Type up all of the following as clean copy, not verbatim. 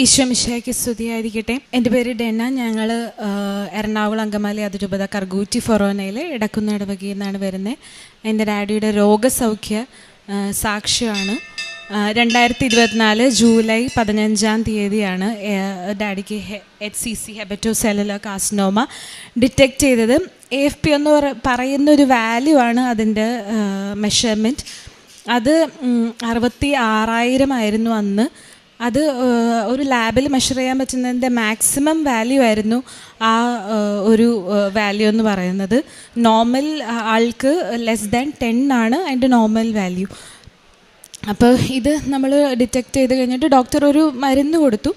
ഈശോ മിശിഹായ്ക്ക് സ്തുതിയായിരിക്കട്ടെ. എൻ്റെ പേര് ഡെന്ന. ഞങ്ങൾ എറണാകുളം അങ്കമാലി അതിരൂപത കർഗൂറ്റി ഫൊറോനയിൽ ഇടക്കുന്ന ഇടവകയിൽ നിന്നാണ് വരുന്നത്. എൻ്റെ ഡാഡിയുടെ രോഗസൗഖ്യ സാക്ഷ്യമാണ്. 2024 ജൂലൈ 15 ഡാഡിക്ക് HCC ഹെപ്പറ്റോസെല്ലുലാർ കാർസിനോമ ഡിറ്റക്റ്റ് ചെയ്തത്. AFP എന്ന് പറയുന്നൊരു വാല്യൂ ആണ് അതിൻ്റെ മെഷർമെൻറ്റ്. അത് 66,000 ആയിരുന്നു അന്ന്. അത് ഒരു ലാബിൽ മെഷർ ചെയ്യാൻ പറ്റുന്നതിൻ്റെ മാക്സിമം വാല്യൂ ആയിരുന്നു ആ ഒരു വാല്യൂ എന്ന് പറയുന്നത്. നോർമൽ ആൾക്ക് ലെസ് ദാൻ 10 ആണ് അതിൻ്റെ നോർമൽ വാല്യൂ. അപ്പോൾ ഇത് നമ്മൾ ഡിറ്റക്റ്റ് ചെയ്ത് കഴിഞ്ഞിട്ട് ഡോക്ടർ ഒരു മരുന്ന് കൊടുത്തു.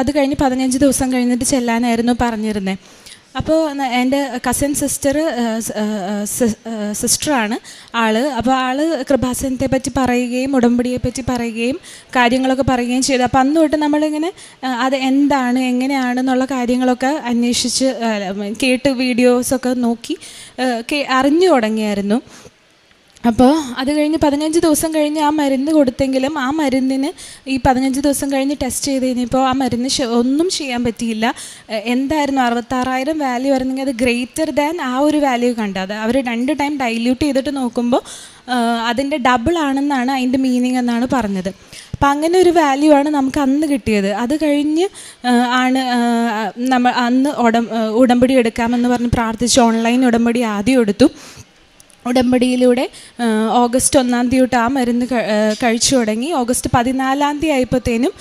അത് കഴിഞ്ഞ് 15 ദിവസം കഴിഞ്ഞിട്ട് ചെല്ലാനായിരുന്നു പറഞ്ഞിരുന്നത്. അപ്പോൾ എൻ്റെ കസിൻ സിസ്റ്ററാണ് അപ്പോൾ കൃപാസനത്തെ പറ്റി പറയുകയും ഉടമ്പടിയെ പറ്റി പറയുകയും കാര്യങ്ങളൊക്കെ പറയുകയും ചെയ്തു. അപ്പോൾ അന്ന് തൊട്ട് നമ്മളിങ്ങനെ അത് എന്താണ് എങ്ങനെയാണെന്നുള്ള കാര്യങ്ങളൊക്കെ അന്വേഷിച്ച് കേട്ട് വീഡിയോസൊക്കെ നോക്കി അറിഞ്ഞു തുടങ്ങിയായിരുന്നു. അപ്പോൾ അത് കഴിഞ്ഞ് 15 ദിവസം കഴിഞ്ഞ് ആ മരുന്ന് കൊടുത്തെങ്കിലും ആ മരുന്നിന് ഈ 15 ദിവസം കഴിഞ്ഞ് ടെസ്റ്റ് ചെയ്ത് കഴിഞ്ഞപ്പോൾ ആ മരുന്ന് ഒന്നും ചെയ്യാൻ പറ്റിയില്ല. എന്തായിരുന്നു 66,000 വാല്യൂ ആയിരുന്നെങ്കിൽ അത് ഗ്രേറ്റർ ദാൻ ആ ഒരു വാല്യൂ കണ്ടത്. അവർ 2 ടൈം ഡൈല്യൂട്ട് ചെയ്തിട്ട് നോക്കുമ്പോൾ അതിൻ്റെ ഡബിൾ ആണെന്നാണ് അതിൻ്റെ മീനിങ് എന്നാണ് പറഞ്ഞത്. അപ്പം അങ്ങനെ ഒരു വാല്യൂ ആണ് നമുക്ക് അന്ന് കിട്ടിയത്. അത് കഴിഞ്ഞ് ആണ് നമ്മൾ അന്ന് ഉടമ്പടി എടുക്കാമെന്ന് പറഞ്ഞ് പ്രാർത്ഥിച്ച് ഓൺലൈൻ ഉടമ്പടി ആദ്യം എടുത്തു. ഉടമ്പടിയിലൂടെ ഓഗസ്റ്റ് 1 തൊട്ട് ആ മരുന്ന് കഴിച്ചു തുടങ്ങി. ഓഗസ്റ്റ് 14 ആയപ്പോഴത്തേനും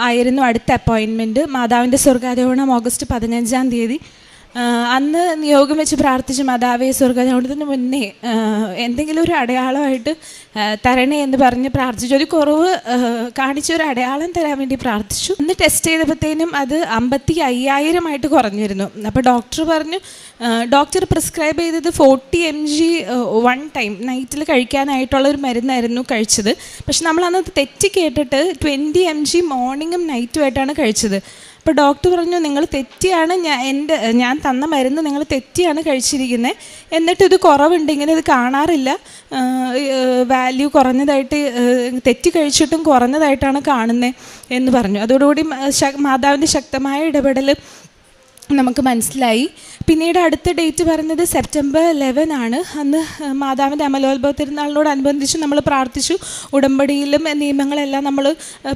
ആയിരുന്നു അടുത്ത അപ്പോയിൻമെൻറ്റ്. മാതാവിൻ്റെ സ്വർഗാരോഹണം ഓഗസ്റ്റ് 15 അന്ന് നിയോഗം വെച്ച് പ്രാർത്ഥിച്ചു, മാതാവേ സ്വർഗാരോഹണത്തിന് മുന്നേ എന്തെങ്കിലും ഒരു അടയാളമായിട്ട് തരണേ എന്ന് പറഞ്ഞ് പ്രാർത്ഥിച്ചു. ഒരു കുറവ് കാണിച്ചൊരു അടയാളം തരാൻ വേണ്ടി പ്രാർത്ഥിച്ചു. അന്ന് ടെസ്റ്റ് ചെയ്തപ്പോഴത്തേനും അത് 55,000 കുറഞ്ഞിരുന്നു. അപ്പോൾ ഡോക്ടർ പറഞ്ഞു, ഡോക്ടർ പ്രിസ്ക്രൈബ് ചെയ്തത് 40 mg 1 ടൈം നൈറ്റിൽ കഴിക്കാനായിട്ടുള്ള ഒരു മരുന്നായിരുന്നു കഴിച്ചത്. പക്ഷെ നമ്മളന്ന് തെറ്റി കേട്ടിട്ട് 20 mg മോർണിംഗും നൈറ്റുമായിട്ടാണ് കഴിച്ചത്. അപ്പോൾ ഡോക്ടർ പറഞ്ഞു, നിങ്ങൾ തെറ്റിയാണ്, ഞാൻ തന്ന മരുന്ന് നിങ്ങൾ തെറ്റിയാണ് കഴിച്ചിരിക്കുന്നത്, എന്നിട്ട് ഇത് കുറവുണ്ട്, ഇങ്ങനെ ഇത് കാണാറില്ല, വാല്യൂ കുറഞ്ഞതായിട്ട് തെറ്റി കഴിച്ചിട്ടും കുറഞ്ഞതായിട്ടാണ് കാണുന്നത് എന്ന് പറഞ്ഞു. അതോടുകൂടി മാതാവിൻ്റെ ശക്തമായ ഇടപെടൽ നമുക്ക് മനസ്സിലായി. പിന്നീട് അടുത്ത ഡേറ്റ് പറയുന്നത് സെപ്റ്റംബർ 11 ആണ്. അന്ന് മാതാവിൻ്റെ അമലോത്ഭവ തിരുനാളിനോടനുബന്ധിച്ച് നമ്മൾ പ്രാർത്ഥിച്ചു. ഉടമ്പടിയിലും നിയമങ്ങളെല്ലാം നമ്മൾ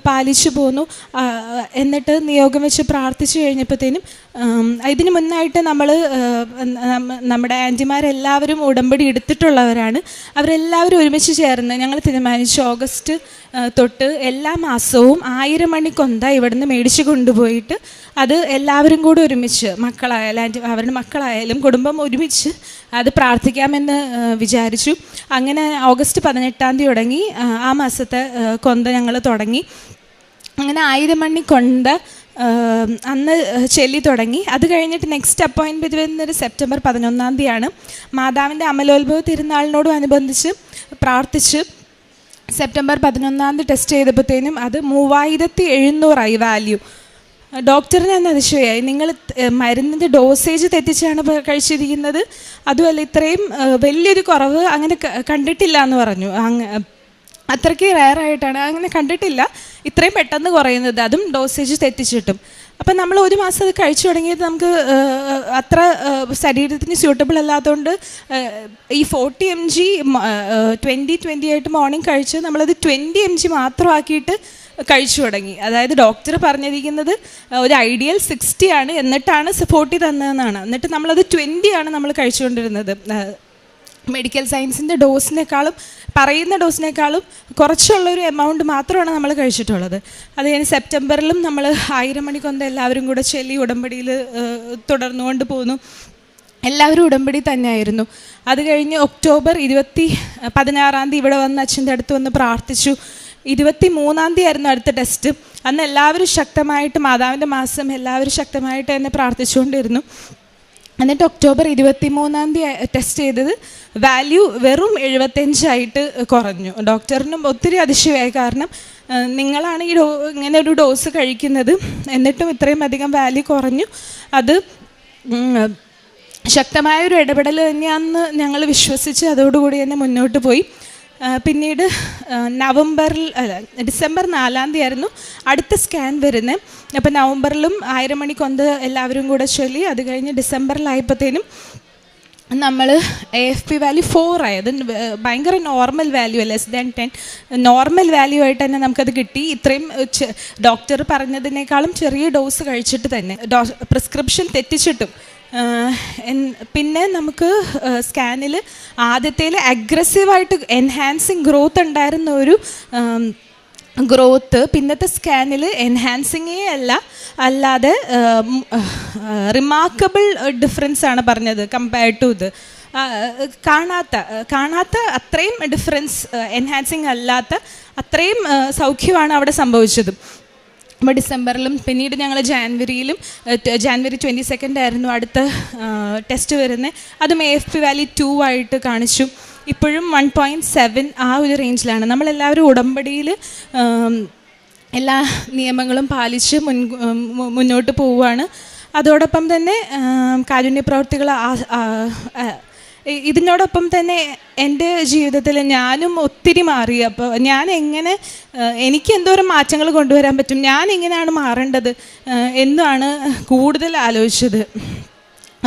പാലിച്ചു പോന്നു. എന്നിട്ട് നിയോഗം വെച്ച് പ്രാർത്ഥിച്ചു കഴിഞ്ഞപ്പോഴത്തേനും ഇതിന് മുന്നായിട്ട് നമ്മുടെ ആൻറ്റിമാരെല്ലാവരും ഉടമ്പടി എടുത്തിട്ടുള്ളവരാണ്. അവരെല്ലാവരും ഒരുമിച്ച് ചേർന്ന് ഞങ്ങൾ തീരുമാനിച്ചു ഓഗസ്റ്റ് തൊട്ട് എല്ലാ മാസവും 1000 മണി കൊന്ത ഇവിടുന്ന് മേടിച്ച് കൊണ്ടുപോയിട്ട് അത് എല്ലാവരും കൂടെ ഒരുമിച്ച് അവരുടെ മക്കളായാലും കുടുംബം ഒരുമിച്ച് അത് പ്രാർത്ഥിക്കാമെന്ന് വിചാരിച്ചു. അങ്ങനെ ഓഗസ്റ്റ് 18 തുടങ്ങി ആ മാസത്തെ കൊന്ത ഞങ്ങൾ തുടങ്ങി. അങ്ങനെ 1000 മണി കൊന്ത അന്ന് ചൊല്ലി തുടങ്ങി. അത് കഴിഞ്ഞിട്ട് നെക്സ്റ്റ് അപ്പോയിൻമെൻറ്റ് വരുന്നത് സെപ്റ്റംബർ 11 മാതാവിൻ്റെ അമലോത്ഭവ തിരുനാളിനോടും അനുബന്ധിച്ച് പ്രാർത്ഥിച്ച് സെപ്റ്റംബർ 11 ടെസ്റ്റ് ചെയ്തപ്പോഴത്തേനും അത് 3700 വാല്യൂ. ഡോക്ടറിന് അന്ന് അതിശയമായി, നിങ്ങൾ മരുന്നിൻ്റെ ഡോസേജ് തെറ്റിച്ചാണ് കഴിച്ചിരിക്കുന്നത്, അതുമല്ല ഇത്രയും വലിയൊരു കുറവ് അങ്ങനെ കണ്ടിട്ടില്ല എന്ന് പറഞ്ഞു. അത്രയ്ക്ക് റെയറായിട്ടാണ്, അങ്ങനെ കണ്ടിട്ടില്ല ഇത്രയും പെട്ടെന്ന് കുറയുന്നത്, അതും ഡോസേജ് തെറ്റിച്ചിട്ടും. അപ്പം നമ്മൾ ഒരു മാസം അത് കഴിച്ചു തുടങ്ങിയത് നമുക്ക് അത്ര ശരീരത്തിന് സ്യൂട്ടബിൾ അല്ലാത്തതുകൊണ്ട് ഈ 40 mg 20 ആയിട്ട് മോർണിംഗ് കഴിച്ച് നമ്മളത് 20 mg മാത്രമാക്കിയിട്ട് കഴിച്ചു തുടങ്ങി. അതായത് ഡോക്ടർ പറഞ്ഞിരിക്കുന്നത് ഒരു ഐഡിയൽ 60 ആണ്, എന്നിട്ടാണ് 40 തന്നതെന്നാണ്. എന്നിട്ട് നമ്മളത് 20 ആണ് നമ്മൾ കഴിച്ചുകൊണ്ടിരുന്നത്. മെഡിക്കൽ സയൻസിൻ്റെ ഡോസിനേക്കാളും പറയുന്ന ഡോസിനേക്കാളും കുറച്ചുള്ളൊരു എമൗണ്ട് മാത്രമാണ് നമ്മൾ കഴിച്ചിട്ടുള്ളത്. അത് കഴിഞ്ഞ് സെപ്റ്റംബറിലും നമ്മൾ 1000 മണി കൊന്ത എല്ലാവരും കൂടെ ചൊല്ലി ഉടമ്പടിയിൽ തുടർന്നുകൊണ്ട് പോന്നു. എല്ലാവരും ഉടമ്പടി തന്നെയായിരുന്നു. അത് കഴിഞ്ഞ് ഒക്ടോബർ 16 ഇവിടെ വന്ന് അച്ഛൻ്റെ അടുത്ത് വന്ന് പ്രാർത്ഥിച്ചു. 23 ആയിരുന്നു അടുത്ത ടെസ്റ്റ്. അന്ന് എല്ലാവരും ശക്തമായിട്ട് മാതാവിൻ്റെ മാസം എല്ലാവരും ശക്തമായിട്ട് തന്നെ പ്രാർത്ഥിച്ചുകൊണ്ടിരുന്നു. എന്നിട്ട് ഒക്ടോബർ 23 ടെസ്റ്റ് ചെയ്തത് വാല്യൂ വെറും 75 കുറഞ്ഞു. ഡോക്ടറിനും ഒത്തിരി അതിശയമായി, കാരണം നിങ്ങളാണ് ഇങ്ങനെ ഒരു ഡോസ് കഴിക്കുന്നത്, എന്നിട്ടും ഇത്രയും അധികം വാല്യൂ കുറഞ്ഞു. അത് ശക്തമായൊരു ഇടപെടൽ തന്നെയാണെന്ന് ഞങ്ങൾ വിശ്വസിച്ച് അതോടുകൂടി തന്നെ മുന്നോട്ട് പോയി. പിന്നീട് ഡിസംബർ 4 ആയിരുന്നു അടുത്ത സ്കാൻ വരുന്നത്. അപ്പോൾ നവംബറിലും 1000 മണിക്കൊന്ത് എല്ലാവരും കൂടെ ചൊല്ലി, അത് കഴിഞ്ഞ് ഡിസംബറിലായപ്പോഴത്തേനും നമ്മൾ AFP വാല്യൂ 4 ആയി. അത് ഭയങ്കര നോർമൽ വാല്യൂ, <10 നോർമൽ വാല്യൂ ആയിട്ട് തന്നെ നമുക്കത് കിട്ടി. ഇത്രയും ഡോക്ടർ പറഞ്ഞതിനേക്കാളും ചെറിയ ഡോസ് കഴിച്ചിട്ട് തന്നെ, പ്രിസ്ക്രിപ്ഷൻ തെറ്റിച്ചിട്ടും. പിന്നെ നമുക്ക് സ്കാനിൽ ആദ്യത്തേൽ അഗ്രസീവായിട്ട് എൻഹാൻസിങ് ഗ്രോത്ത് ഉണ്ടായിരുന്ന ഒരു ഗ്രോത്ത് പിന്നത്തെ സ്കാനിൽ എൻഹാൻസിങ്ങേ അല്ലാതെ റിമാർക്കബിൾ ഡിഫറൻസ് ആണ് പറഞ്ഞത് കമ്പയർഡ് ടു ഇത്. കാണാത്ത അത്രയും ഡിഫറൻസ്, എൻഹാൻസിങ് അല്ലാത്ത അത്രയും സൗഖ്യമാണ് അവിടെ സംഭവിച്ചത്. അപ്പോൾ ഡിസംബറിലും പിന്നീട് ഞങ്ങൾ ജാനുവരി 22 ആയിരുന്നു അടുത്ത ടെസ്റ്റ് വരുന്നത്. അതും AFP വാല്യൂ 2 ആയിട്ട് കാണിച്ചു. ഇപ്പോഴും 1.7 ആ ഒരു റേഞ്ചിലാണ്. നമ്മളെല്ലാവരും ഉടമ്പടിയിൽ എല്ലാ നിയമങ്ങളും പാലിച്ച് മുന്നോട്ട് പോവുകയാണ്. അതോടൊപ്പം തന്നെ കാരുണ്യപ്രവർത്തികൾ ഇതിനോടൊപ്പം തന്നെ എൻ്റെ ജീവിതത്തിൽ ഞാനും ഒത്തിരി മാറി. അപ്പോൾ ഞാൻ എങ്ങനെ എനിക്ക് എന്തോരം മാറ്റങ്ങൾ കൊണ്ടുവരാൻ പറ്റും, ഞാൻ എങ്ങനെയാണ് മാറേണ്ടത് എന്നാണ് കൂടുതൽ ആലോചിച്ചത്.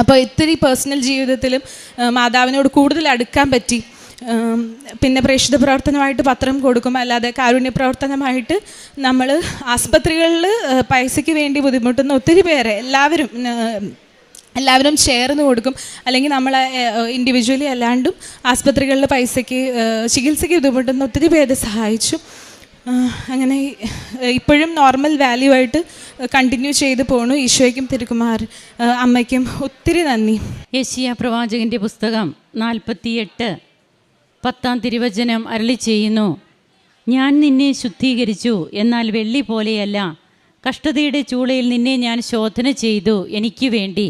അപ്പോൾ ഇത്തിരി പേഴ്സണൽ ജീവിതത്തിലും മാതാവിനോട് കൂടുതൽ അടുക്കാൻ പറ്റി. പിന്നെ പ്രേക്ഷിത പ്രവർത്തനമായിട്ട് പത്രം കൊടുക്കും, അല്ലാതെ കാരുണ്യ പ്രവർത്തനമായിട്ട് നമ്മൾ ആസ്പത്രികളിൽ പൈസയ്ക്ക് വേണ്ടി ബുദ്ധിമുട്ടുന്ന ഒത്തിരി പേരെ എല്ലാവരും ചേർന്ന് കൊടുക്കും. അല്ലെങ്കിൽ നമ്മൾ ഇൻഡിവിജ്വലി അല്ലാണ്ടും ആസ്പത്രികളിൽ പൈസയ്ക്ക് ചികിത്സയ്ക്ക് ബുദ്ധിമുട്ടുന്ന ഒത്തിരി പേരെ സഹായിച്ചു. അങ്ങനെ ഇപ്പോഴും നോർമൽ വാല്യൂ ആയിട്ട് കണ്ടിന്യൂ ചെയ്ത് പോണു. ഈശോയ്ക്കും തിരുക്കുമാർ അമ്മയ്ക്കും ഒത്തിരി നന്ദി. യെശയ്യാ പ്രവാചകൻ്റെ പുസ്തകം 48:10 തിരുവചനം അരുളി ചെയ്യുന്നു: ഞാൻ നിന്നെ ശുദ്ധീകരിച്ചു, എന്നാൽ വെള്ളി പോലെയല്ല. കഷ്ടതയുടെ ചൂളയിൽ നിന്നെ ഞാൻ ശോധന ചെയ്തു എനിക്ക് വേണ്ടി.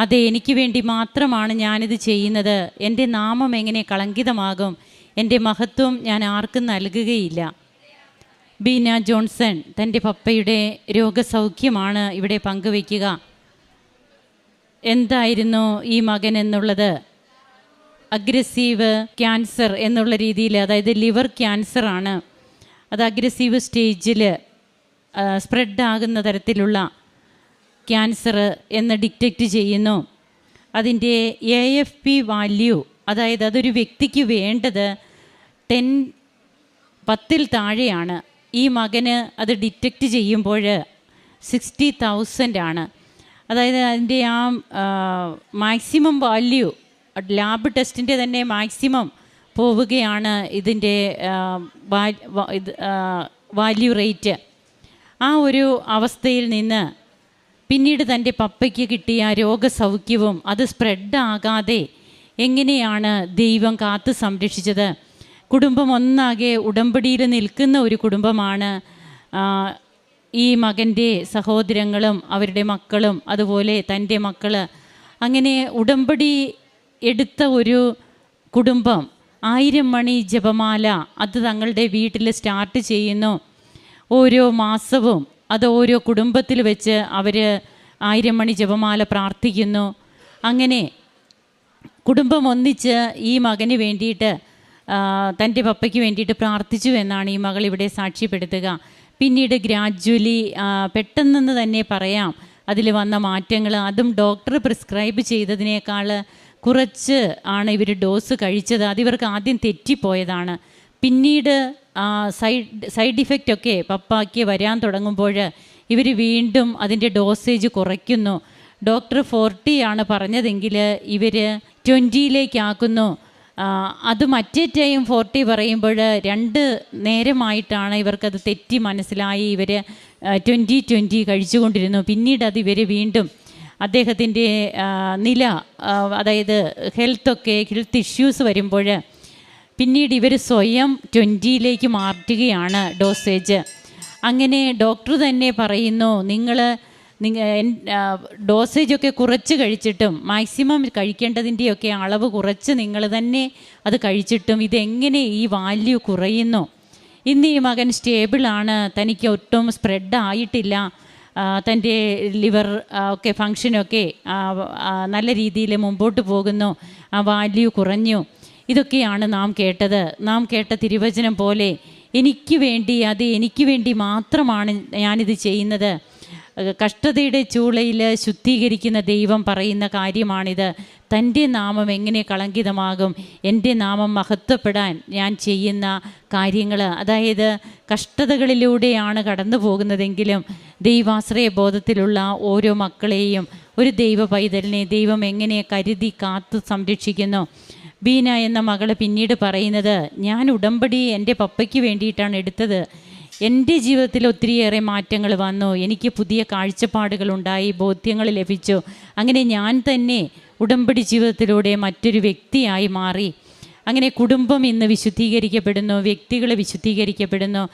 അതെ, എനിക്ക് വേണ്ടി മാത്രമാണ് ഞാനിത് ചെയ്യുന്നത്. എൻ്റെ നാമം എങ്ങനെ കളങ്കിതമാകും? എൻ്റെ മഹത്വം ഞാൻ ആർക്കും നൽകുകയില്ല. ബീന ജോൺസൺ തൻ്റെ പപ്പയുടെ രോഗസൗഖ്യമാണ് ഇവിടെ പങ്കുവയ്ക്കുക. എന്തായിരുന്നു ഈ മകൻ എന്നുള്ളത്? അഗ്രസീവ് ക്യാൻസർ എന്നുള്ള രീതിയിൽ, അതായത് ലിവർ ക്യാൻസറാണ്. അത് അഗ്രസീവ് സ്റ്റേജിൽ സ്പ്രെഡാകുന്ന തരത്തിലുള്ള ക്യാൻസർ എന്ന് ഡിറ്റക്റ്റ് ചെയ്യുന്നു. അതിൻ്റെ AFP വാല്യൂ, അതായത് അതൊരു വ്യക്തിക്ക് വേണ്ടത് 10 താഴെയാണ്. ഈ മകന് അത് ഡിറ്റക്റ്റ് ചെയ്യുമ്പോൾ 60,000 ആണ്. അതായത് അതിൻ്റെ ആ മാക്സിമം വാല്യൂ, ലാബ് ടെസ്റ്റിൻ്റെ തന്നെ മാക്സിമം പോവുകയാണ് ഇതിൻ്റെ വാല്യൂ റേറ്റ്. ആ ഒരു അവസ്ഥയിൽ നിന്ന് പിന്നീട് തൻ്റെ പപ്പയ്ക്ക് കിട്ടിയ രോഗസൗഖ്യവും അത് സ്പ്രെഡാകാതെ എങ്ങനെയാണ് ദൈവം കാത്തു സംരക്ഷിച്ചത്? കുടുംബം ഒന്നാകെ ഉടമ്പടിയിൽ നിൽക്കുന്ന ഒരു കുടുംബമാണ്. ഈ മകൻ്റെ സഹോദരങ്ങളും അവരുടെ മക്കളും അതുപോലെ തൻ്റെ മക്കൾ, അങ്ങനെ ഉടമ്പടി എടുത്ത ഒരു കുടുംബം 1000 മണി ജപമാല അത് തങ്ങളുടെ വീട്ടിൽ സ്റ്റാർട്ട് ചെയ്യുന്നു. ഓരോ മാസവും അത് ഓരോ കുടുംബത്തിൽ വെച്ച് അവർ 1000 മണി ജപമാല പ്രാർത്ഥിക്കുന്നു. അങ്ങനെ കുടുംബം ഒന്നിച്ച് ഈ മകന് വേണ്ടിയിട്ട്, തൻ്റെ പപ്പയ്ക്ക് വേണ്ടിയിട്ട് പ്രാർത്ഥിച്ചു എന്നാണ് ഈ മകൾ ഇവിടെ സാക്ഷ്യപ്പെടുത്തുക. പിന്നീട് ഗ്രാജ്വലി പെട്ടെന്ന് തന്നെ പറയാം അതിൽ വന്ന മാറ്റങ്ങൾ. അതും ഡോക്ടർ പ്രിസ്ക്രൈബ് ചെയ്തതിനേക്കാൾ കുറച്ച് ആണ് ഇവർ ഡോസ് കഴിച്ചത്. അതിവർക്ക് ആദ്യം തെറ്റിപ്പോയതാണ്. പിന്നീട് സൈഡ് ഇഫക്റ്റൊക്കെ പപ്പായ്ക്ക് വരാൻ തുടങ്ങുമ്പോൾ ഇവർ വീണ്ടും അതിൻ്റെ ഡോസേജ് കുറയ്ക്കുന്നു. ഡോക്ടർ 40 ആണ് പറഞ്ഞതെങ്കിൽ ഇവർ 20 അത് മറ്റേ ടൈം 40 പറയുമ്പോൾ 2 നേരമായിട്ടാണ് ഇവർക്കത് തെറ്റി മനസ്സിലായി. ഇവർ 20 കഴിച്ചുകൊണ്ടിരുന്നു. പിന്നീട് അത് ഇവർ വീണ്ടും അദ്ദേഹത്തിൻ്റെ നില, അതായത് ഹെൽത്ത് ഇഷ്യൂസ് വരുമ്പോൾ പിന്നീട് ഇവർ സ്വയം 20 മാറ്റുകയാണ് ഡോസേജ്. അങ്ങനെ ഡോക്ടർ തന്നെ പറയുന്നു, നിങ്ങൾ ഡോസേജൊക്കെ കുറച്ച് കഴിച്ചിട്ടും, മാക്സിമം കഴിക്കേണ്ടതിൻ്റെയൊക്കെ അളവ് കുറച്ച് നിങ്ങൾ തന്നെ അത് കഴിച്ചിട്ടും ഇതെങ്ങനെ ഈ വാല്യൂ കുറയുന്നു? ഇന്ന് ഈ മകൻ സ്റ്റേബിളാണ്, തനിക്ക് ഒട്ടും സ്പ്രെഡ് ആയിട്ടില്ല, തൻ്റെ ലിവർ ഒക്കെ ഫങ്ഷനൊക്കെ നല്ല രീതിയിൽ മുമ്പോട്ട് പോകുന്നു, ആ വാല്യൂ കുറഞ്ഞു. ഇതൊക്കെയാണ് നാം കേട്ടത്. നാം കേട്ട തിരുവചനം പോലെ എനിക്ക് വേണ്ടി മാത്രമാണ് ഞാനിത് ചെയ്യുന്നത്. കഷ്ടതയുടെ ചൂളയിൽ ശുദ്ധീകരിക്കുന്ന ദൈവം പറയുന്ന കാര്യമാണിത്. തൻ്റെ നാമം എങ്ങനെ കളങ്കിതമാകും? എൻ്റെ നാമം മഹത്വപ്പെടാൻ ഞാൻ ചെയ്യുന്ന കാര്യങ്ങൾ, അതായത് കഷ്ടതകളിലൂടെയാണ് കടന്നു പോകുന്നതെങ്കിലും ദൈവാശ്രയ ബോധത്തിലുള്ള ഓരോ മക്കളെയും, ഒരു ദൈവ പൈതലിനെ ദൈവം എങ്ങനെ കരുതി കാത്തു സംരക്ഷിക്കുന്നു. ബീന എന്ന മകൾ പിന്നീട് പറയുന്നത്, ഞാൻ ഉടമ്പടി എൻ്റെ പപ്പയ്ക്ക് വേണ്ടിയിട്ടാണ് എടുത്തത്. എൻ്റെ ജീവിതത്തിൽ ഒത്തിരിയേറെ മാറ്റങ്ങൾ വന്നു. എനിക്ക് പുതിയ കാഴ്ചപ്പാടുകളുണ്ടായി, ബോധ്യങ്ങൾ ലഭിച്ചു. അങ്ങനെ ഞാൻ തന്നെ ഉടമ്പടി ജീവിതത്തിലൂടെ മറ്റൊരു വ്യക്തിയായി മാറി. അങ്ങനെ കുടുംബം ഇന്ന് വിശുദ്ധീകരിക്കപ്പെടുന്നു, വ്യക്തികൾ വിശുദ്ധീകരിക്കപ്പെടുന്നു.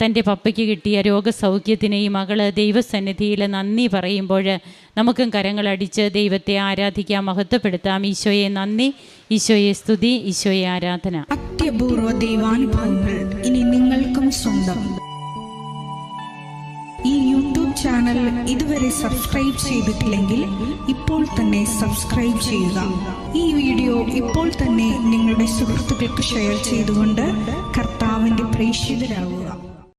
തൻ്റെ പപ്പയ്ക്ക് കിട്ടിയ രോഗസൗഖ്യത്തിന് ഈ മകൾ ദൈവസന്നിധിയിൽ നന്ദി പറയുമ്പോൾ നമുക്കും കരങ്ങളടിച്ച് ദൈവത്തെ ആരാധിക്കാം, മഹത്വപ്പെടുത്താം. ഈശോയെ നന്ദി, ഈശോയെ സ്തുതി, ഈശോയെ ആരാധന. അത്യപൂർവ ദൈവാനുഭവങ്ങൾ ഇനി നിങ്ങൾക്കും സ്വന്തം. ഈ യൂട്യൂബ് ചാനൽ ഇതുവരെ സബ്സ്ക്രൈബ് ചെയ്തിട്ടില്ലെങ്കിൽ ഇപ്പോൾ തന്നെ സബ്സ്ക്രൈബ് ചെയ്യുക. ഈ വീഡിയോ ഇപ്പോൾ തന്നെ നിങ്ങളുടെ സുഹൃത്തുക്കൾക്ക് ഷെയർ ചെയ്തുകൊണ്ട് കർത്താവിൻ്റെ പ്രേക്ഷിതരാകുക.